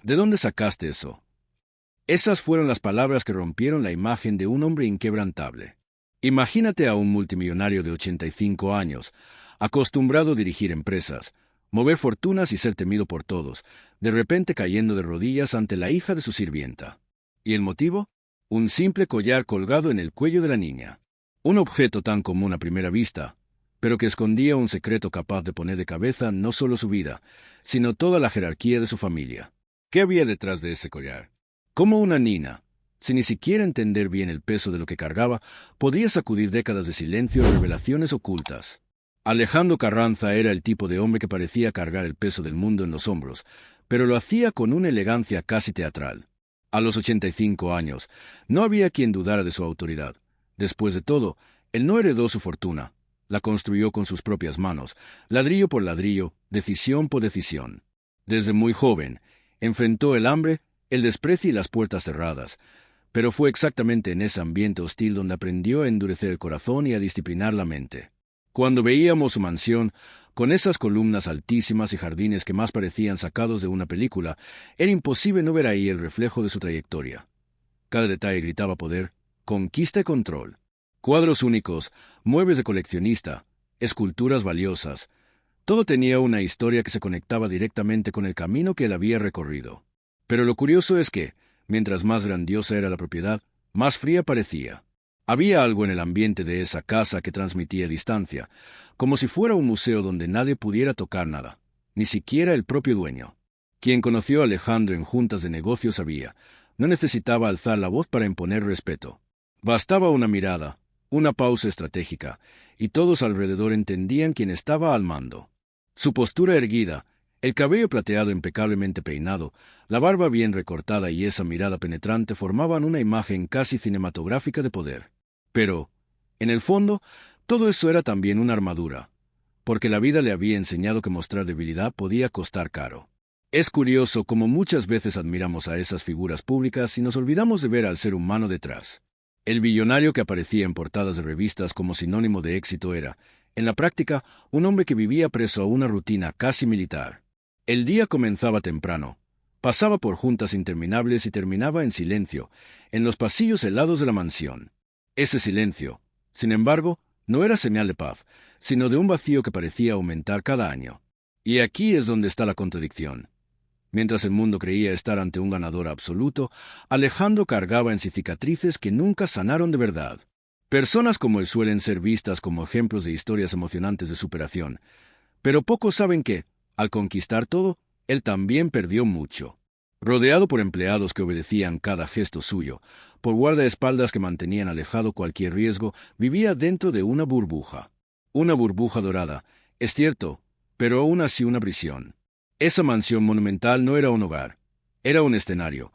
¿De dónde sacaste eso? Esas fueron las palabras que rompieron la imagen de un hombre inquebrantable. Imagínate a un multimillonario de 85 años, acostumbrado a dirigir empresas, mover fortunas y ser temido por todos, de repente cayendo de rodillas ante la hija de su sirvienta. ¿Y el motivo? Un simple collar colgado en el cuello de la niña. Un objeto tan común a primera vista, pero que escondía un secreto capaz de poner de cabeza no solo su vida, sino toda la jerarquía de su familia. ¿Qué había detrás de ese collar? ¿Cómo una niña, sin ni siquiera entender bien el peso de lo que cargaba, podía sacudir décadas de silencio y revelaciones ocultas? Alejandro Carranza era el tipo de hombre que parecía cargar el peso del mundo en los hombros, pero lo hacía con una elegancia casi teatral. A los 85 años, no había quien dudara de su autoridad. Después de todo, él no heredó su fortuna, la construyó con sus propias manos, ladrillo por ladrillo, decisión por decisión. Desde muy joven, enfrentó el hambre, el desprecio y las puertas cerradas, pero fue exactamente en ese ambiente hostil donde aprendió a endurecer el corazón y a disciplinar la mente. Cuando veíamos su mansión, con esas columnas altísimas y jardines que más parecían sacados de una película, era imposible no ver ahí el reflejo de su trayectoria. Cada detalle gritaba poder, conquista y control. Cuadros únicos, muebles de coleccionista, esculturas valiosas. Todo tenía una historia que se conectaba directamente con el camino que él había recorrido. Pero lo curioso es que, mientras más grandiosa era la propiedad, más fría parecía. Había algo en el ambiente de esa casa que transmitía distancia, como si fuera un museo donde nadie pudiera tocar nada, ni siquiera el propio dueño. Quien conoció a Alejandro en juntas de negocios sabía, no necesitaba alzar la voz para imponer respeto. Bastaba una mirada, una pausa estratégica, y todos alrededor entendían quién estaba al mando. Su postura erguida, el cabello plateado impecablemente peinado, la barba bien recortada y esa mirada penetrante formaban una imagen casi cinematográfica de poder. Pero, en el fondo, todo eso era también una armadura, porque la vida le había enseñado que mostrar debilidad podía costar caro. Es curioso cómo muchas veces admiramos a esas figuras públicas y nos olvidamos de ver al ser humano detrás. El billonario que aparecía en portadas de revistas como sinónimo de éxito era, en la práctica, un hombre que vivía preso a una rutina casi militar. El día comenzaba temprano, pasaba por juntas interminables y terminaba en silencio, en los pasillos helados de la mansión. Ese silencio, sin embargo, no era señal de paz, sino de un vacío que parecía aumentar cada año. Y aquí es donde está la contradicción. Mientras el mundo creía estar ante un ganador absoluto, Alejandro cargaba en sí cicatrices que nunca sanaron de verdad. Personas como él suelen ser vistas como ejemplos de historias emocionantes de superación, pero pocos saben que, al conquistar todo, él también perdió mucho. Rodeado por empleados que obedecían cada gesto suyo, por guardaespaldas que mantenían alejado cualquier riesgo, vivía dentro de una burbuja. Una burbuja dorada, es cierto, pero aún así una prisión. Esa mansión monumental no era un hogar, era un escenario,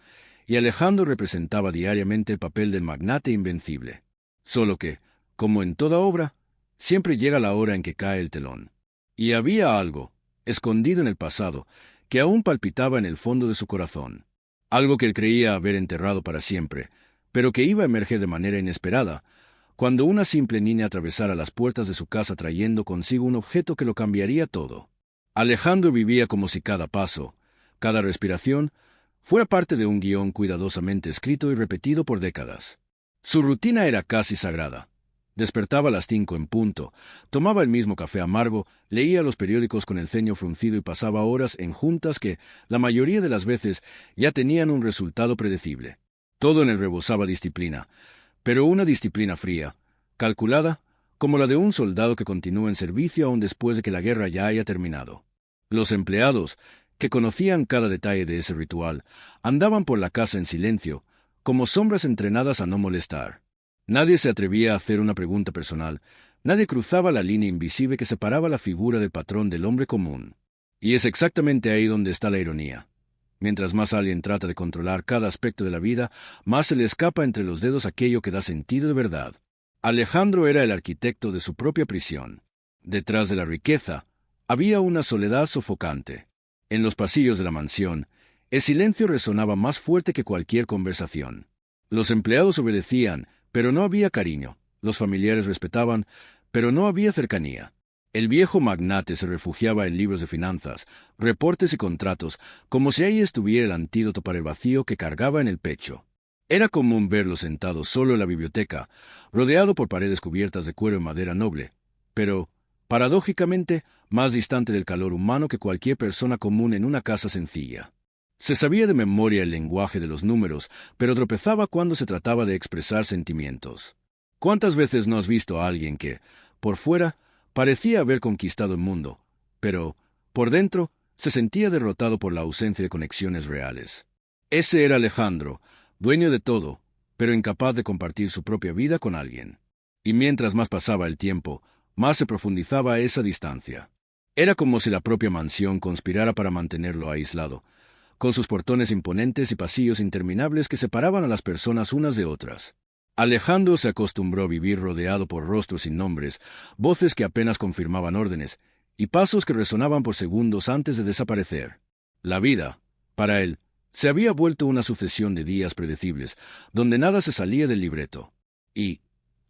y Alejandro representaba diariamente el papel del magnate invencible. Solo que, como en toda obra, siempre llega la hora en que cae el telón. Y había algo, escondido en el pasado, que aún palpitaba en el fondo de su corazón. Algo que él creía haber enterrado para siempre, pero que iba a emerger de manera inesperada, cuando una simple niña atravesara las puertas de su casa trayendo consigo un objeto que lo cambiaría todo. Alejandro vivía como si cada paso, cada respiración, fuera parte de un guión cuidadosamente escrito y repetido por décadas. Su rutina era casi sagrada. Despertaba a las 5 en punto, tomaba el mismo café amargo, leía los periódicos con el ceño fruncido y pasaba horas en juntas que, la mayoría de las veces, ya tenían un resultado predecible. Todo en él rebosaba disciplina, pero una disciplina fría, calculada, como la de un soldado que continúa en servicio aún después de que la guerra ya haya terminado. Los empleados, que conocían cada detalle de ese ritual, andaban por la casa en silencio, como sombras entrenadas a no molestar. Nadie se atrevía a hacer una pregunta personal, nadie cruzaba la línea invisible que separaba la figura del patrón del hombre común. Y es exactamente ahí donde está la ironía. Mientras más alguien trata de controlar cada aspecto de la vida, más se le escapa entre los dedos aquello que da sentido de verdad. Alejandro era el arquitecto de su propia prisión. Detrás de la riqueza, había una soledad sofocante. En los pasillos de la mansión, el silencio resonaba más fuerte que cualquier conversación. Los empleados obedecían, pero no había cariño. Los familiares respetaban, pero no había cercanía. El viejo magnate se refugiaba en libros de finanzas, reportes y contratos, como si ahí estuviera el antídoto para el vacío que cargaba en el pecho. Era común verlo sentado solo en la biblioteca, rodeado por paredes cubiertas de cuero y madera noble, pero, paradójicamente, más distante del calor humano que cualquier persona común en una casa sencilla. Se sabía de memoria el lenguaje de los números, pero tropezaba cuando se trataba de expresar sentimientos. ¿Cuántas veces no has visto a alguien que, por fuera, parecía haber conquistado el mundo, pero, por dentro, se sentía derrotado por la ausencia de conexiones reales? Ese era Alejandro, dueño de todo, pero incapaz de compartir su propia vida con alguien. Y mientras más pasaba el tiempo, más se profundizaba esa distancia. Era como si la propia mansión conspirara para mantenerlo aislado, con sus portones imponentes y pasillos interminables que separaban a las personas unas de otras. Alejandro se acostumbró a vivir rodeado por rostros sin nombres, voces que apenas confirmaban órdenes, y pasos que resonaban por segundos antes de desaparecer. La vida, para él, se había vuelto una sucesión de días predecibles, donde nada se salía del libreto. Y,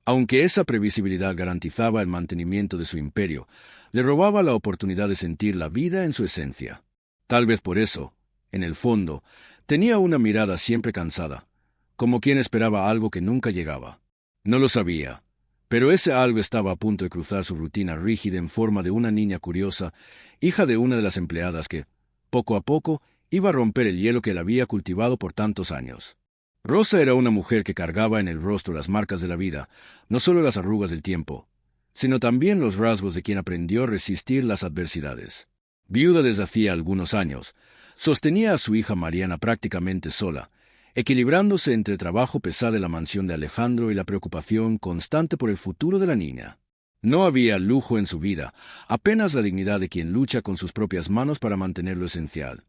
aunque esa previsibilidad garantizaba el mantenimiento de su imperio, le robaba la oportunidad de sentir la vida en su esencia. Tal vez por eso, en el fondo, tenía una mirada siempre cansada, como quien esperaba algo que nunca llegaba. No lo sabía, pero ese algo estaba a punto de cruzar su rutina rígida en forma de una niña curiosa, hija de una de las empleadas que, poco a poco, iba a romper el hielo que él había cultivado por tantos años. Rosa era una mujer que cargaba en el rostro las marcas de la vida, no solo las arrugas del tiempo, sino también los rasgos de quien aprendió a resistir las adversidades. Viuda desde hacía algunos años, sostenía a su hija Mariana prácticamente sola, equilibrándose entre el trabajo pesado de la mansión de Alejandro y la preocupación constante por el futuro de la niña. No había lujo en su vida, apenas la dignidad de quien lucha con sus propias manos para mantener lo esencial.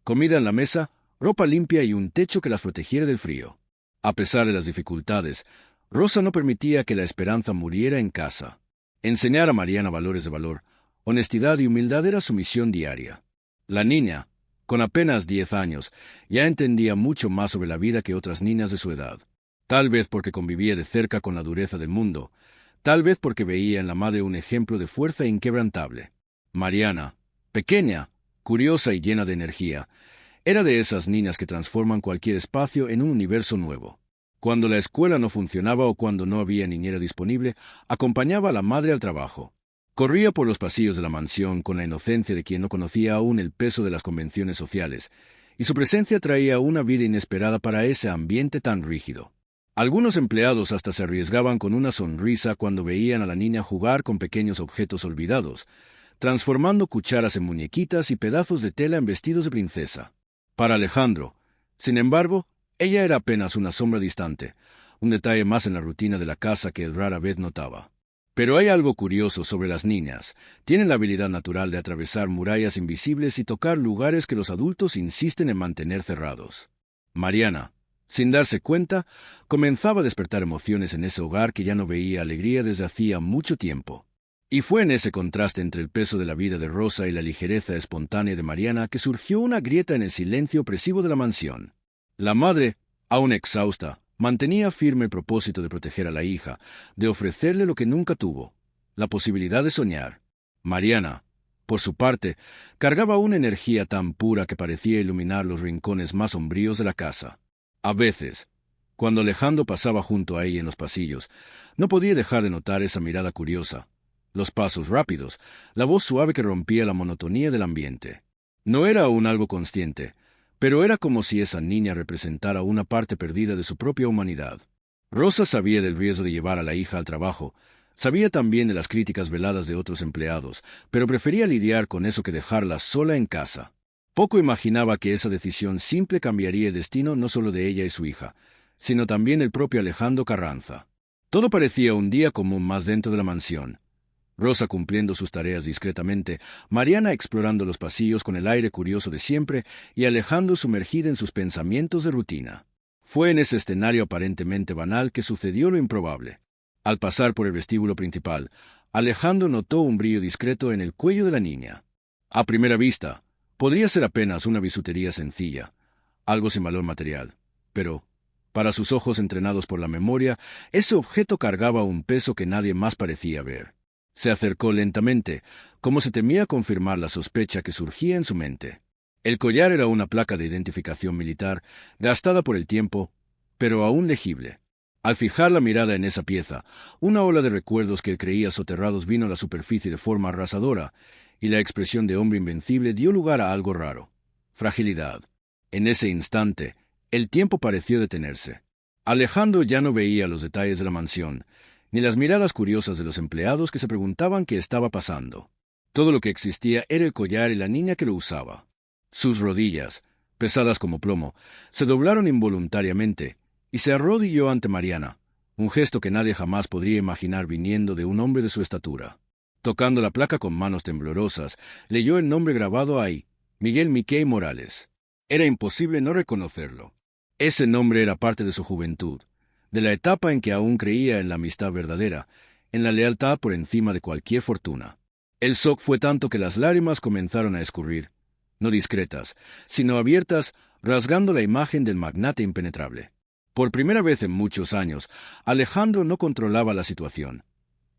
Comida en la mesa, ropa limpia y un techo que las protegiera del frío. A pesar de las dificultades, Rosa no permitía que la esperanza muriera en casa. Enseñar a Mariana valores de valor, honestidad y humildad era su misión diaria. La niña, con apenas 10 años, ya entendía mucho más sobre la vida que otras niñas de su edad. Tal vez porque convivía de cerca con la dureza del mundo, tal vez porque veía en la madre un ejemplo de fuerza inquebrantable. Mariana, pequeña, curiosa y llena de energía, era de esas niñas que transforman cualquier espacio en un universo nuevo. Cuando la escuela no funcionaba o cuando no había niñera disponible, acompañaba a la madre al trabajo. Corría por los pasillos de la mansión con la inocencia de quien no conocía aún el peso de las convenciones sociales, y su presencia traía una vida inesperada para ese ambiente tan rígido. Algunos empleados hasta se arriesgaban con una sonrisa cuando veían a la niña jugar con pequeños objetos olvidados, transformando cucharas en muñequitas y pedazos de tela en vestidos de princesa. Para Alejandro, sin embargo, ella era apenas una sombra distante, un detalle más en la rutina de la casa que él rara vez notaba. Pero hay algo curioso sobre las niñas. Tienen la habilidad natural de atravesar murallas invisibles y tocar lugares que los adultos insisten en mantener cerrados. Mariana, sin darse cuenta, comenzaba a despertar emociones en ese hogar que ya no veía alegría desde hacía mucho tiempo. Y fue en ese contraste entre el peso de la vida de Rosa y la ligereza espontánea de Mariana que surgió una grieta en el silencio opresivo de la mansión. La madre, aún exhausta, mantenía firme el propósito de proteger a la hija, de ofrecerle lo que nunca tuvo, la posibilidad de soñar. Mariana, por su parte, cargaba una energía tan pura que parecía iluminar los rincones más sombríos de la casa. A veces, cuando Alejandro pasaba junto a ella en los pasillos, no podía dejar de notar esa mirada curiosa, los pasos rápidos, la voz suave que rompía la monotonía del ambiente. No era aún algo consciente, pero era como si esa niña representara una parte perdida de su propia humanidad. Rosa sabía del riesgo de llevar a la hija al trabajo, sabía también de las críticas veladas de otros empleados, pero prefería lidiar con eso que dejarla sola en casa. Poco imaginaba que esa decisión simple cambiaría el destino no solo de ella y su hija, sino también el propio Alejandro Carranza. Todo parecía un día común más dentro de la mansión. Rosa cumpliendo sus tareas discretamente, Mariana explorando los pasillos con el aire curioso de siempre y Alejandro sumergida en sus pensamientos de rutina. Fue en ese escenario aparentemente banal que sucedió lo improbable. Al pasar por el vestíbulo principal, Alejandro notó un brillo discreto en el cuello de la niña. A primera vista, podría ser apenas una bisutería sencilla, algo sin valor material, pero, para sus ojos entrenados por la memoria, ese objeto cargaba un peso que nadie más parecía ver. Se acercó lentamente, como si temía confirmar la sospecha que surgía en su mente. El collar era una placa de identificación militar, gastada por el tiempo, pero aún legible. Al fijar la mirada en esa pieza, una ola de recuerdos que él creía soterrados vino a la superficie de forma arrasadora, y la expresión de hombre invencible dio lugar a algo raro. Fragilidad. En ese instante, el tiempo pareció detenerse. Alejandro ya no veía los detalles de la mansión, ni las miradas curiosas de los empleados que se preguntaban qué estaba pasando. Todo lo que existía era el collar y la niña que lo usaba. Sus rodillas, pesadas como plomo, se doblaron involuntariamente, y se arrodilló ante Mariana, un gesto que nadie jamás podría imaginar viniendo de un hombre de su estatura. Tocando la placa con manos temblorosas, leyó el nombre grabado ahí, Miguel Miquel Morales. Era imposible no reconocerlo. Ese nombre era parte de su juventud, de la etapa en que aún creía en la amistad verdadera, en la lealtad por encima de cualquier fortuna. El shock fue tanto que las lágrimas comenzaron a escurrir, no discretas, sino abiertas, rasgando la imagen del magnate impenetrable. Por primera vez en muchos años, Alejandro no controlaba la situación.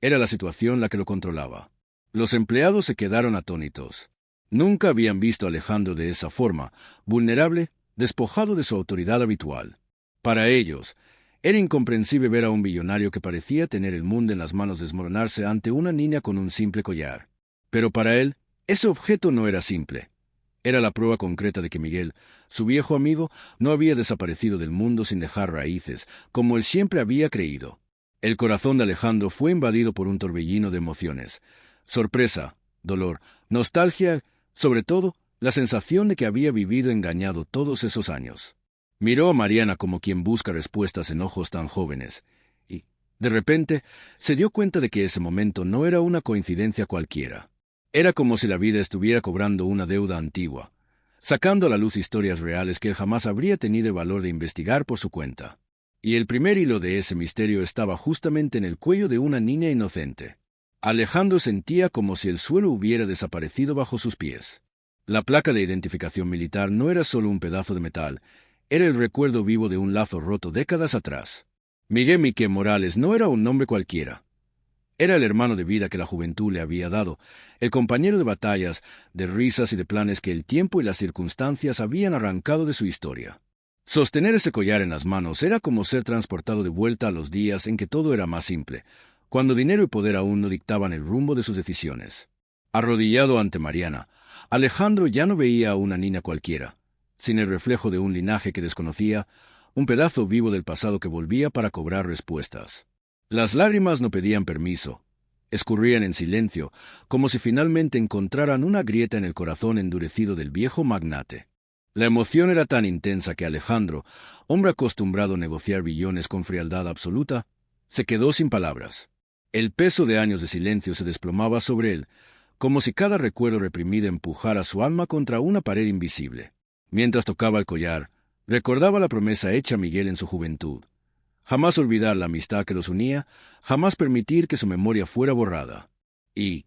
Era la situación la que lo controlaba. Los empleados se quedaron atónitos. Nunca habían visto a Alejandro de esa forma, vulnerable, despojado de su autoridad habitual. Para ellos, era incomprensible ver a un billonario que parecía tener el mundo en las manos desmoronarse ante una niña con un simple collar. Pero para él, ese objeto no era simple. Era la prueba concreta de que Miguel, su viejo amigo, no había desaparecido del mundo sin dejar raíces, como él siempre había creído. El corazón de Alejandro fue invadido por un torbellino de emociones. Sorpresa, dolor, nostalgia, sobre todo, la sensación de que había vivido engañado todos esos años. Miró a Mariana como quien busca respuestas en ojos tan jóvenes, y, de repente, se dio cuenta de que ese momento no era una coincidencia cualquiera. Era como si la vida estuviera cobrando una deuda antigua, sacando a la luz historias reales que él jamás habría tenido el valor de investigar por su cuenta. Y el primer hilo de ese misterio estaba justamente en el cuello de una niña inocente. Alejandro sentía como si el suelo hubiera desaparecido bajo sus pies. La placa de identificación militar no era solo un pedazo de metal, era el recuerdo vivo de un lazo roto décadas atrás. Miguel Miquel Morales no era un nombre cualquiera. Era el hermano de vida que la juventud le había dado, el compañero de batallas, de risas y de planes que el tiempo y las circunstancias habían arrancado de su historia. Sostener ese collar en las manos era como ser transportado de vuelta a los días en que todo era más simple, cuando dinero y poder aún no dictaban el rumbo de sus decisiones. Arrodillado ante Mariana, Alejandro ya no veía a una niña cualquiera, sin el reflejo de un linaje que desconocía, un pedazo vivo del pasado que volvía para cobrar respuestas. Las lágrimas no pedían permiso, escurrían en silencio, como si finalmente encontraran una grieta en el corazón endurecido del viejo magnate. La emoción era tan intensa que Alejandro, hombre acostumbrado a negociar billones con frialdad absoluta, se quedó sin palabras. El peso de años de silencio se desplomaba sobre él, como si cada recuerdo reprimido empujara su alma contra una pared invisible. Mientras tocaba el collar, recordaba la promesa hecha a Miguel en su juventud. Jamás olvidar la amistad que los unía, jamás permitir que su memoria fuera borrada. Y,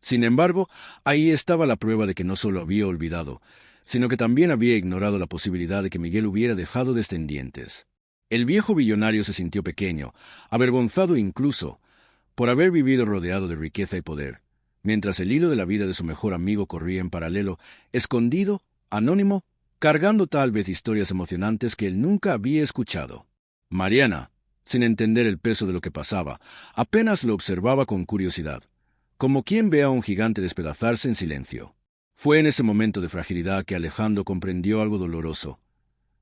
sin embargo, ahí estaba la prueba de que no solo había olvidado, sino que también había ignorado la posibilidad de que Miguel hubiera dejado descendientes. El viejo billonario se sintió pequeño, avergonzado incluso, por haber vivido rodeado de riqueza y poder, mientras el hilo de la vida de su mejor amigo corría en paralelo, escondido, anónimo, cargando tal vez historias emocionantes que él nunca había escuchado. Mariana, sin entender el peso de lo que pasaba, apenas lo observaba con curiosidad, como quien ve a un gigante despedazarse en silencio. Fue en ese momento de fragilidad que Alejandro comprendió algo doloroso.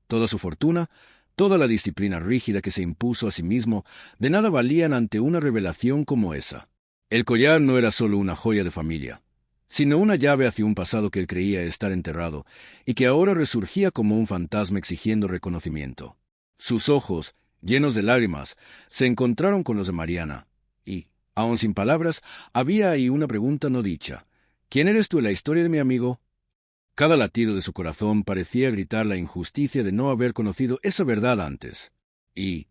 Toda su fortuna, toda la disciplina rígida que se impuso a sí mismo, de nada valían ante una revelación como esa. El collar no era solo una joya de familia, sino una llave hacia un pasado que él creía estar enterrado y que ahora resurgía como un fantasma exigiendo reconocimiento. Sus ojos, llenos de lágrimas, se encontraron con los de Mariana, y, aun sin palabras, había ahí una pregunta no dicha. ¿Quién eres tú en la historia de mi amigo? Cada latido de su corazón parecía gritar la injusticia de no haber conocido esa verdad antes. Y,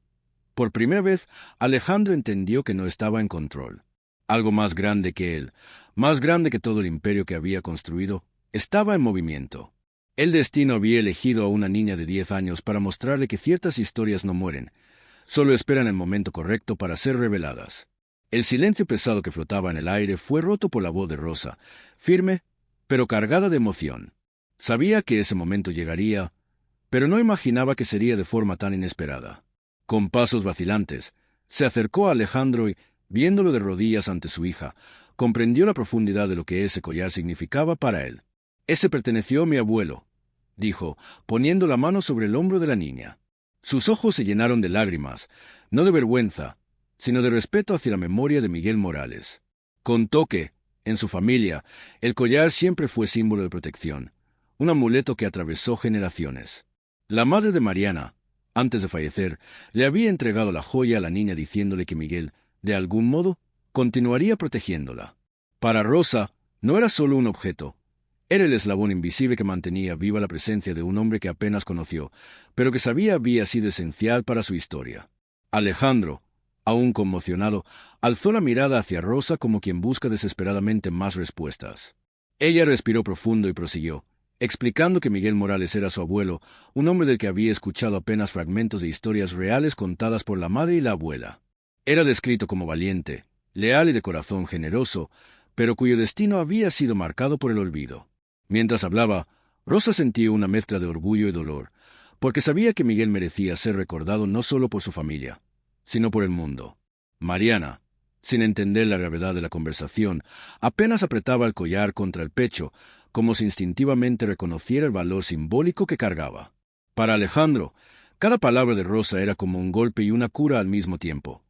por primera vez, Alejandro entendió que no estaba en control. Algo más grande que él, más grande que todo el imperio que había construido, estaba en movimiento. El destino había elegido a una niña de 10 años para mostrarle que ciertas historias no mueren, solo esperan el momento correcto para ser reveladas. El silencio pesado que flotaba en el aire fue roto por la voz de Rosa, firme, pero cargada de emoción. Sabía que ese momento llegaría, pero no imaginaba que sería de forma tan inesperada. Con pasos vacilantes, se acercó a Alejandro y, viéndolo de rodillas ante su hija, comprendió la profundidad de lo que ese collar significaba para él. «Ese perteneció a mi abuelo», dijo, poniendo la mano sobre el hombro de la niña. Sus ojos se llenaron de lágrimas, no de vergüenza, sino de respeto hacia la memoria de Miguel Morales. Contó que, en su familia, el collar siempre fue símbolo de protección, un amuleto que atravesó generaciones. La madre de Mariana, antes de fallecer, le había entregado la joya a la niña diciéndole que Miguel, de algún modo, continuaría protegiéndola. Para Rosa, no era solo un objeto. Era el eslabón invisible que mantenía viva la presencia de un hombre que apenas conoció, pero que sabía había sido esencial para su historia. Alejandro, aún conmocionado, alzó la mirada hacia Rosa como quien busca desesperadamente más respuestas. Ella respiró profundo y prosiguió, explicando que Miguel Morales era su abuelo, un hombre del que había escuchado apenas fragmentos de historias reales contadas por la madre y la abuela. Era descrito como valiente, leal y de corazón generoso, pero cuyo destino había sido marcado por el olvido. Mientras hablaba, Rosa sentía una mezcla de orgullo y dolor, porque sabía que Miguel merecía ser recordado no solo por su familia, sino por el mundo. Mariana, sin entender la gravedad de la conversación, apenas apretaba el collar contra el pecho, como si instintivamente reconociera el valor simbólico que cargaba. Para Alejandro, cada palabra de Rosa era como un golpe y una cura al mismo tiempo.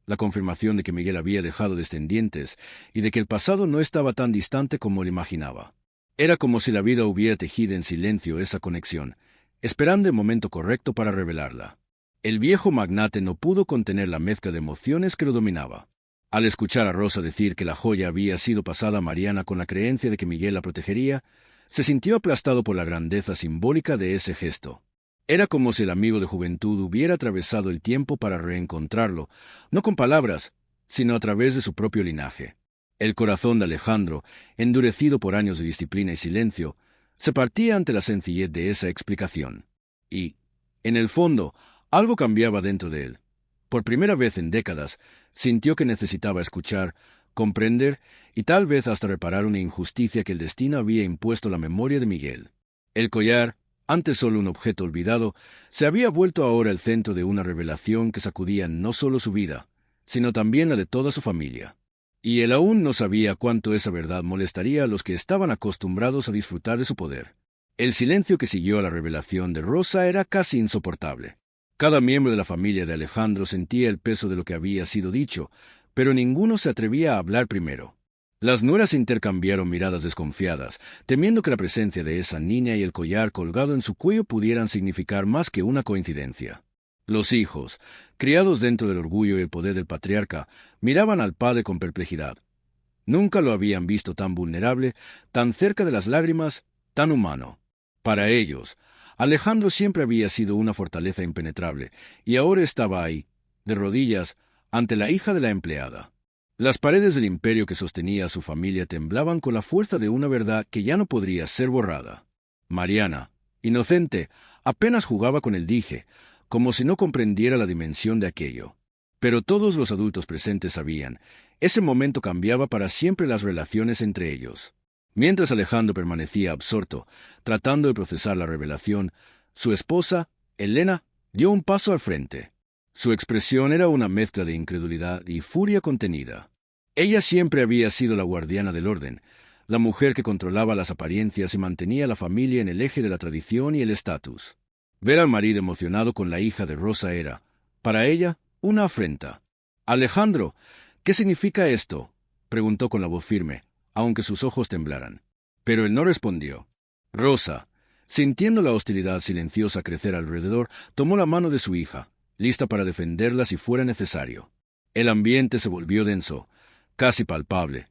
La confirmación de que Miguel había dejado descendientes y de que el pasado no estaba tan distante como él imaginaba. Era como si la vida hubiera tejido en silencio esa conexión, esperando el momento correcto para revelarla. El viejo magnate no pudo contener la mezcla de emociones que lo dominaba. Al escuchar a Rosa decir que la joya había sido pasada a Mariana con la creencia de que Miguel la protegería, se sintió aplastado por la grandeza simbólica de ese gesto. Era como si el amigo de juventud hubiera atravesado el tiempo para reencontrarlo, no con palabras, sino a través de su propio linaje. El corazón de Alejandro, endurecido por años de disciplina y silencio, se partía ante la sencillez de esa explicación. Y, en el fondo, algo cambiaba dentro de él. Por primera vez en décadas, sintió que necesitaba escuchar, comprender y tal vez hasta reparar una injusticia que el destino había impuesto a la memoria de Miguel. El collar, antes solo un objeto olvidado, se había vuelto ahora el centro de una revelación que sacudía no solo su vida, sino también la de toda su familia. Y él aún no sabía cuánto esa verdad molestaría a los que estaban acostumbrados a disfrutar de su poder. El silencio que siguió a la revelación de Rosa era casi insoportable. Cada miembro de la familia de Alejandro sentía el peso de lo que había sido dicho, pero ninguno se atrevía a hablar primero. Las nueras intercambiaron miradas desconfiadas, temiendo que la presencia de esa niña y el collar colgado en su cuello pudieran significar más que una coincidencia. Los hijos, criados dentro del orgullo y el poder del patriarca, miraban al padre con perplejidad. Nunca lo habían visto tan vulnerable, tan cerca de las lágrimas, tan humano. Para ellos, Alejandro siempre había sido una fortaleza impenetrable, y ahora estaba ahí, de rodillas, ante la hija de la empleada. Las paredes del imperio que sostenía a su familia temblaban con la fuerza de una verdad que ya no podría ser borrada. Mariana, inocente, apenas jugaba con el dije, como si no comprendiera la dimensión de aquello. Pero todos los adultos presentes sabían, ese momento cambiaba para siempre las relaciones entre ellos. Mientras Alejandro permanecía absorto, tratando de procesar la revelación, su esposa, Elena, dio un paso al frente. Su expresión era una mezcla de incredulidad y furia contenida. Ella siempre había sido la guardiana del orden, la mujer que controlaba las apariencias y mantenía a la familia en el eje de la tradición y el estatus. Ver al marido emocionado con la hija de Rosa era, para ella, una afrenta. «Alejandro, ¿qué significa esto?», preguntó con la voz firme, aunque sus ojos temblaran. Pero él no respondió. Rosa, sintiendo la hostilidad silenciosa crecer alrededor, tomó la mano de su hija, lista para defenderla si fuera necesario. El ambiente se volvió denso, casi palpable,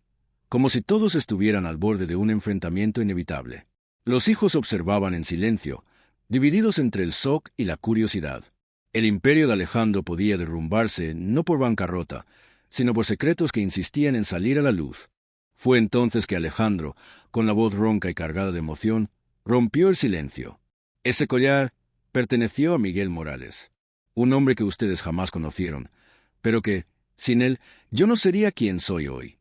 como si todos estuvieran al borde de un enfrentamiento inevitable. Los hijos observaban en silencio, divididos entre el shock y la curiosidad. El imperio de Alejandro podía derrumbarse no por bancarrota, sino por secretos que insistían en salir a la luz. Fue entonces que Alejandro, con la voz ronca y cargada de emoción, rompió el silencio. «Ese collar perteneció a Miguel Morales, un hombre que ustedes jamás conocieron, pero que, Sin él, yo no sería quien soy hoy.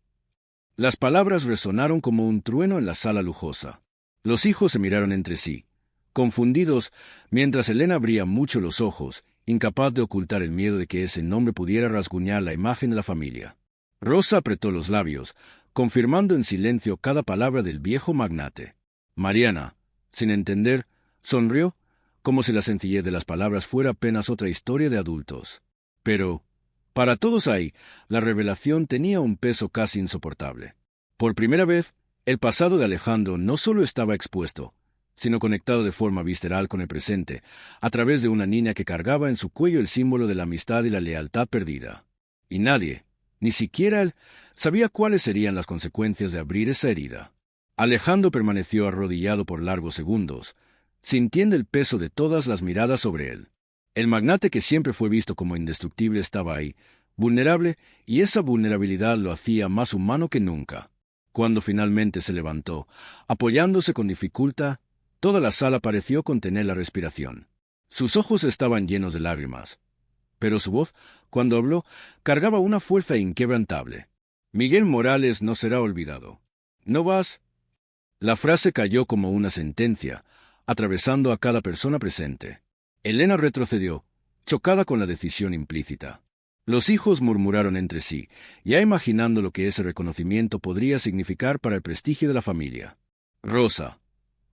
Las palabras resonaron como un trueno en la sala lujosa. Los hijos se miraron entre sí, confundidos, mientras Elena abría mucho los ojos, incapaz de ocultar el miedo de que ese nombre pudiera rasguñar la imagen de la familia. Rosa apretó los labios, confirmando en silencio cada palabra del viejo magnate. Mariana, sin entender, sonrió, como si la sencillez de las palabras fuera apenas otra historia de adultos. Pero, para todos ahí, la revelación tenía un peso casi insoportable. Por primera vez, el pasado de Alejandro no solo estaba expuesto, sino conectado de forma visceral con el presente, a través de una niña que cargaba en su cuello el símbolo de la amistad y la lealtad perdida. Y nadie, ni siquiera él, sabía cuáles serían las consecuencias de abrir esa herida. Alejandro permaneció arrodillado por largos segundos, sintiendo el peso de todas las miradas sobre él. El magnate que siempre fue visto como indestructible estaba ahí, vulnerable, y esa vulnerabilidad lo hacía más humano que nunca. Cuando finalmente se levantó, apoyándose con dificultad, toda la sala pareció contener la respiración. Sus ojos estaban llenos de lágrimas, pero su voz, cuando habló, cargaba una fuerza inquebrantable. Miguel Morales no será olvidado. ¿No vas? La frase cayó como una sentencia, atravesando a cada persona presente. Elena retrocedió, chocada con la decisión implícita. Los hijos murmuraron entre sí, ya imaginando lo que ese reconocimiento podría significar para el prestigio de la familia. Rosa,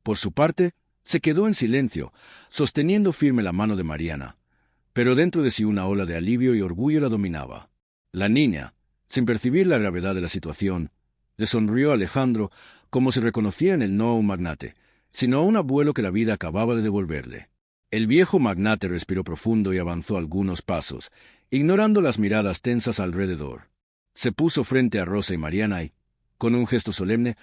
por su parte, se quedó en silencio, sosteniendo firme la mano de Mariana, pero dentro de sí una ola de alivio y orgullo la dominaba. La niña, sin percibir la gravedad de la situación, le sonrió a Alejandro como si reconociera en él no a un magnate, sino a un abuelo que la vida acababa de devolverle. El viejo magnate respiró profundo y avanzó algunos pasos, ignorando las miradas tensas alrededor. Se puso frente a Rosa y Mariana y, con un gesto solemne,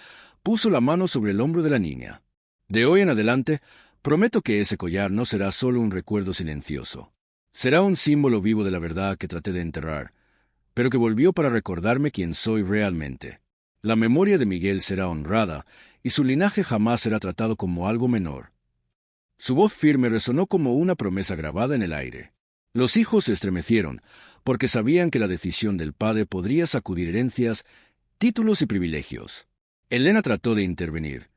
puso la mano sobre el hombro de la niña. De hoy en adelante, prometo que ese collar no será solo un recuerdo silencioso. Será un símbolo vivo de la verdad que traté de enterrar, pero que volvió para recordarme quién soy realmente. La memoria de Miguel será honrada, y su linaje jamás será tratado como algo menor. Su voz firme resonó como una promesa grabada en el aire. Los hijos se estremecieron, porque sabían que la decisión del padre podría sacudir herencias, títulos y privilegios. Elena trató de intervenir,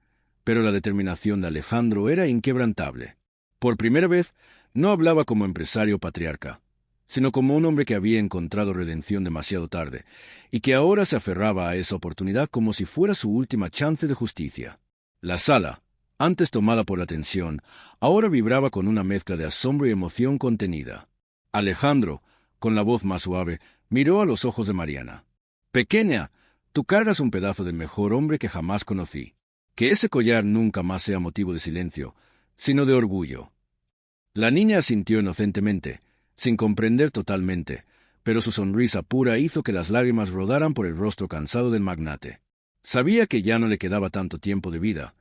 pero la determinación de Alejandro era inquebrantable. Por primera vez, no hablaba como empresario patriarca, sino como un hombre que había encontrado redención demasiado tarde, y que ahora se aferraba a esa oportunidad como si fuera su última chance de justicia. La sala, antes tomada por la tensión, ahora vibraba con una mezcla de asombro y emoción contenida. Alejandro, con la voz más suave, miró a los ojos de Mariana. «Pequeña, tú cargas un pedazo del mejor hombre que jamás conocí. Que ese collar nunca más sea motivo de silencio, sino de orgullo». La niña asintió inocentemente, sin comprender totalmente, pero su sonrisa pura hizo que las lágrimas rodaran por el rostro cansado del magnate. Sabía que ya no le quedaba tanto tiempo de vida,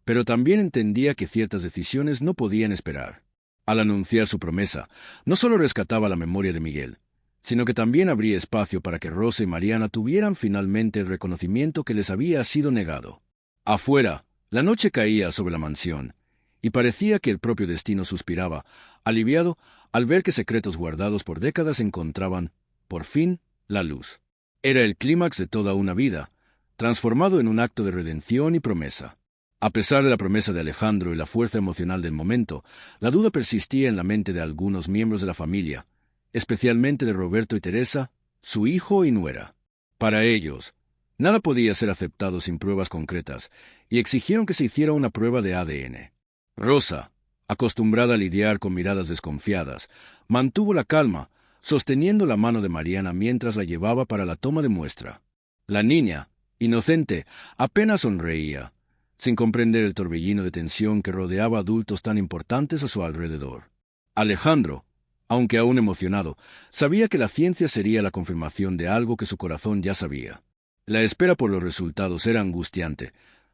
pero también entendía que ciertas decisiones no podían esperar. Al anunciar su promesa, no solo rescataba la memoria de Miguel, sino que también abría espacio para que Rosa y Mariana tuvieran finalmente el reconocimiento que les había sido negado. Afuera, la noche caía sobre la mansión, y parecía que el propio destino suspiraba, aliviado al ver que secretos guardados por décadas encontraban, por fin, la luz. Era el clímax de toda una vida, transformado en un acto de redención y promesa. A pesar de la promesa de Alejandro y la fuerza emocional del momento, la duda persistía en la mente de algunos miembros de la familia, especialmente de Roberto y Teresa, su hijo y nuera. Para ellos, nada podía ser aceptado sin pruebas concretas, y exigieron que se hiciera una prueba de ADN. Rosa, acostumbrada a lidiar con miradas desconfiadas, mantuvo la calma, sosteniendo la mano de Mariana mientras la llevaba para la toma de muestra. La niña, inocente, apenas sonreía, sin comprender el torbellino de tensión que rodeaba a adultos tan importantes a su alrededor. Alejandro, aunque aún emocionado, sabía que la ciencia sería la confirmación de algo que su corazón ya sabía. La espera por los resultados era angustiante,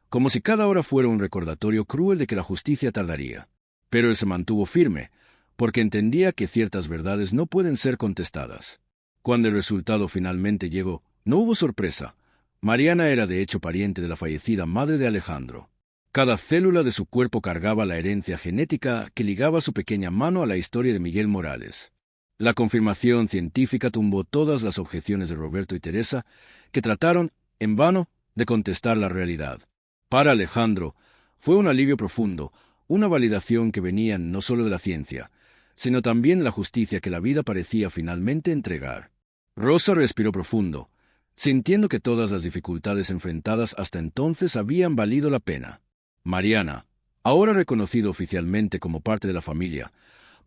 como si cada hora fuera un recordatorio cruel de que la justicia tardaría. Pero él se mantuvo firme, porque entendía que ciertas verdades no pueden ser contestadas. Cuando el resultado finalmente llegó, no hubo sorpresa. Mariana era de hecho pariente de la fallecida madre de Alejandro. Cada célula de su cuerpo cargaba la herencia genética que ligaba su pequeña mano a la historia de Miguel Morales. La confirmación científica tumbó todas las objeciones de Roberto y Teresa, que trataron, en vano, de contestar la realidad. Para Alejandro, fue un alivio profundo, una validación que venía no solo de la ciencia, sino también de la justicia que la vida parecía finalmente entregar. Rosa respiró profundo, sintiendo que todas las dificultades enfrentadas hasta entonces habían valido la pena. Mariana, ahora reconocido oficialmente como parte de la familia,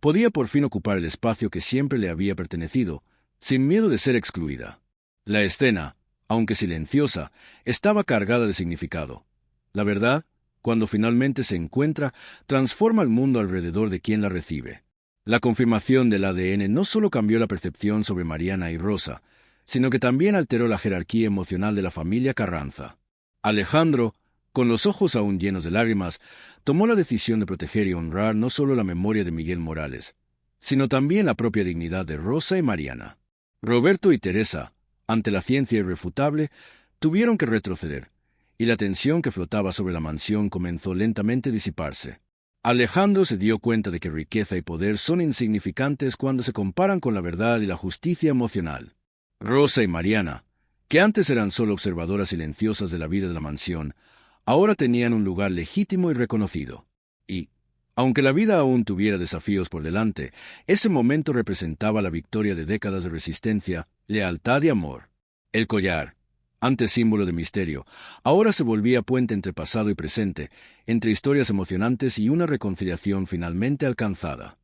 podía por fin ocupar el espacio que siempre le había pertenecido, sin miedo de ser excluida. La escena, aunque silenciosa, estaba cargada de significado. La verdad, cuando finalmente se encuentra, transforma el mundo alrededor de quien la recibe. La confirmación del ADN no solo cambió la percepción sobre Mariana y Rosa, sino que también alteró la jerarquía emocional de la familia Carranza. Alejandro, con los ojos aún llenos de lágrimas, tomó la decisión de proteger y honrar no solo la memoria de Miguel Morales, sino también la propia dignidad de Rosa y Mariana. Roberto y Teresa, ante la ciencia irrefutable, tuvieron que retroceder, y la tensión que flotaba sobre la mansión comenzó lentamente a disiparse. Alejandro se dio cuenta de que riqueza y poder son insignificantes cuando se comparan con la verdad y la justicia emocional. Rosa y Mariana, que antes eran solo observadoras silenciosas de la vida de la mansión, ahora tenían un lugar legítimo y reconocido. Y, aunque la vida aún tuviera desafíos por delante, ese momento representaba la victoria de décadas de resistencia, lealtad y amor. El collar, antes símbolo de misterio, ahora se volvía puente entre pasado y presente, entre historias emocionantes y una reconciliación finalmente alcanzada.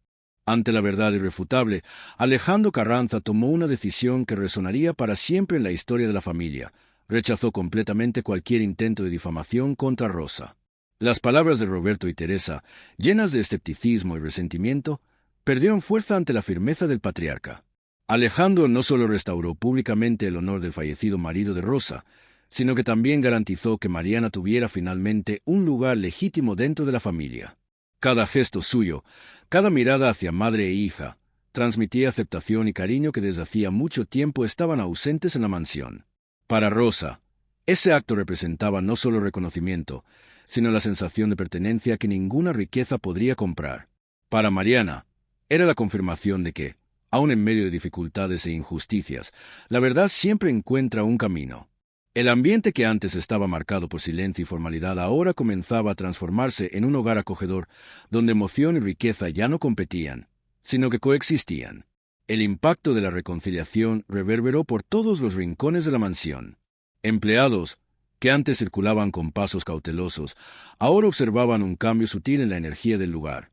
Ante la verdad irrefutable, Alejandro Carranza tomó una decisión que resonaría para siempre en la historia de la familia. Rechazó completamente cualquier intento de difamación contra Rosa. Las palabras de Roberto y Teresa, llenas de escepticismo y resentimiento, perdieron fuerza ante la firmeza del patriarca. Alejandro no solo restauró públicamente el honor del fallecido marido de Rosa, sino que también garantizó que Mariana tuviera finalmente un lugar legítimo dentro de la familia. Cada gesto suyo, cada mirada hacia madre e hija, transmitía aceptación y cariño que desde hacía mucho tiempo estaban ausentes en la mansión. Para Rosa, ese acto representaba no solo reconocimiento, sino la sensación de pertenencia que ninguna riqueza podría comprar. Para Mariana, era la confirmación de que, aun en medio de dificultades e injusticias, la verdad siempre encuentra un camino. El ambiente que antes estaba marcado por silencio y formalidad ahora comenzaba a transformarse en un hogar acogedor, donde emoción y riqueza ya no competían, sino que coexistían. El impacto de la reconciliación reverberó por todos los rincones de la mansión. Empleados, que antes circulaban con pasos cautelosos, ahora observaban un cambio sutil en la energía del lugar.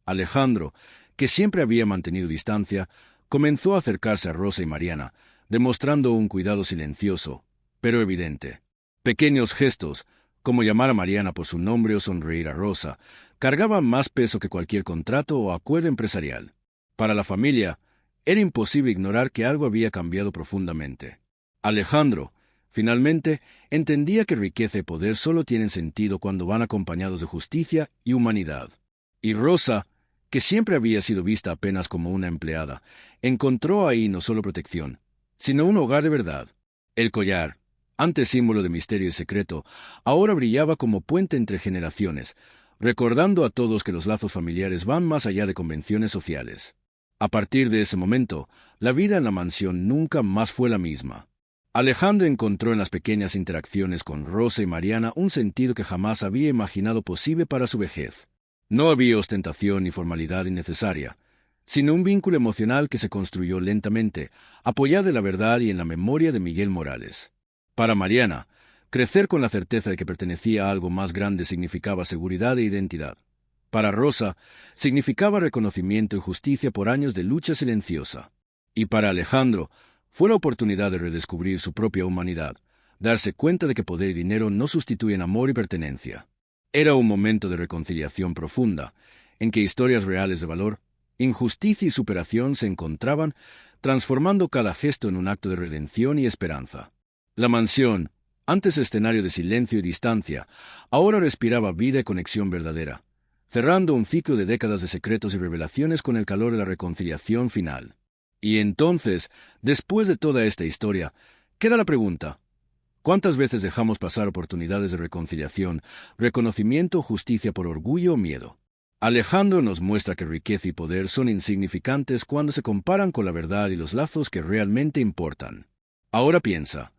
Alejandro, que siempre había mantenido distancia, comenzó a acercarse a Rosa y Mariana, demostrando un cuidado silencioso, pero evidente. Pequeños gestos, como llamar a Mariana por su nombre o sonreír a Rosa, cargaban más peso que cualquier contrato o acuerdo empresarial. Para la familia, era imposible ignorar que algo había cambiado profundamente. Alejandro, finalmente, entendía que riqueza y poder solo tienen sentido cuando van acompañados de justicia y humanidad. Y Rosa, que siempre había sido vista apenas como una empleada, encontró ahí no solo protección, sino un hogar de verdad. El collar, antes símbolo de misterio y secreto, ahora brillaba como puente entre generaciones, recordando a todos que los lazos familiares van más allá de convenciones sociales. A partir de ese momento, la vida en la mansión nunca más fue la misma. Alejandro encontró en las pequeñas interacciones con Rosa y Mariana un sentido que jamás había imaginado posible para su vejez. No había ostentación ni formalidad innecesaria, sino un vínculo emocional que se construyó lentamente, apoyado en la verdad y en la memoria de Miguel Morales. Para Mariana, crecer con la certeza de que pertenecía a algo más grande significaba seguridad e identidad. Para Rosa, significaba reconocimiento y justicia por años de lucha silenciosa. Y para Alejandro, fue la oportunidad de redescubrir su propia humanidad, darse cuenta de que poder y dinero no sustituyen amor y pertenencia. Era un momento de reconciliación profunda, en que historias reales de valor, injusticia y superación se encontraban, transformando cada gesto en un acto de redención y esperanza. La mansión, antes escenario de silencio y distancia, ahora respiraba vida y conexión verdadera, cerrando un ciclo de décadas de secretos y revelaciones con el calor de la reconciliación final. Y entonces, después de toda esta historia, queda la pregunta: ¿cuántas veces dejamos pasar oportunidades de reconciliación, reconocimiento o justicia por orgullo o miedo? Alejandro nos muestra que riqueza y poder son insignificantes cuando se comparan con la verdad y los lazos que realmente importan. Ahora piensa,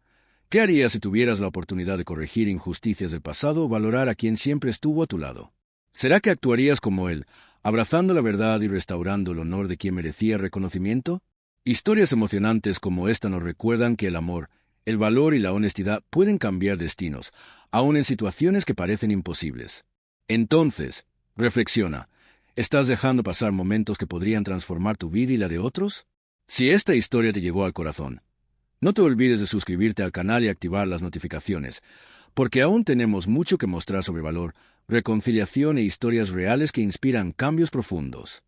¿qué harías si tuvieras la oportunidad de corregir injusticias del pasado o valorar a quien siempre estuvo a tu lado? ¿Será que actuarías como él, abrazando la verdad y restaurando el honor de quien merecía reconocimiento? Historias emocionantes como esta nos recuerdan que el amor, el valor y la honestidad pueden cambiar destinos, aun en situaciones que parecen imposibles. Entonces, reflexiona, ¿estás dejando pasar momentos que podrían transformar tu vida y la de otros? Si esta historia te llegó al corazón, no te olvides de suscribirte al canal y activar las notificaciones, porque aún tenemos mucho que mostrar sobre valor, reconciliación e historias reales que inspiran cambios profundos.